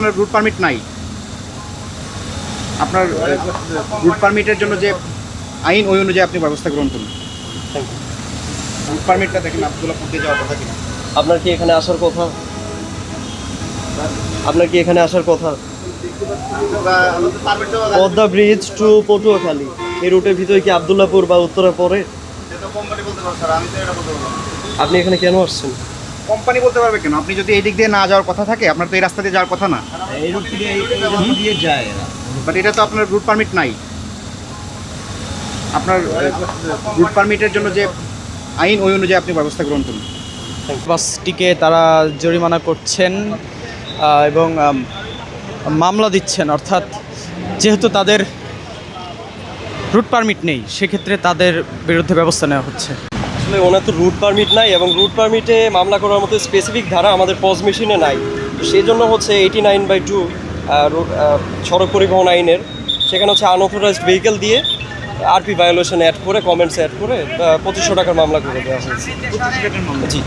আপনার route permit নাই। আপনার রুট পারমিটের জন্য যে আইন ওই অনুযায়ী আপনি ব্যবস্থা গ্রহণ করুন। Thank you. রুট পারমিটটা দেখেন আব্দুল্লাহপুর দিয়ে যাওয়ার কথা কিনা। আপনার কি এখানে আসার কথা? আপনার কি এখানে আসার কথা? পদ্মা ব্রিজ টু পটুয়াখালী এই রুটের ভিতরে কি আব্দুল্লাহপুর বা উত্তরা পড়ে? আপনি এখানে কেন আসছেন? কোম্পানি বলতে পারবে কেন? আপনি যদি এই দিক দিয়ে না যাওয়ার কথা থাকে, আপনার তো এই রাস্তা দিয়ে যাওয়ার কথা না। এই রুট দিয়ে যায় এরা। বাট এটা তো আপনার রুট পারমিট নাই। আপনার রুট পারমিটের জন্য যে আইন ওই অনুযায়ী আপনি ব্যবস্থা গ্রহণ করুন। বাসটিকে তারা জরিমানা করছেন এবং মামলা দিচ্ছেন, অর্থাৎ যেহেতু তাদের রুট পারমিট নেই সেক্ষেত্রে তাদের বিরুদ্ধে ব্যবস্থা নেওয়া হচ্ছে। আসলে ওনার তো রুট পারমিট নাই এবং রুট পারমিটে মামলা করার মতো স্পেসিফিক ধারা আমাদের পজ মেশিনে নাই। তো সেই জন্য হচ্ছে 89/2 সড়ক পরিবহন আইনের সেখানে হচ্ছে আনঅথরাইজড ভেহিকেল দিয়ে আরপি ভায়োলেশন অ্যাড করে কমেন্টস অ্যাড করে 2500 টাকার মামলা করে দেওয়া হয়েছে। জি।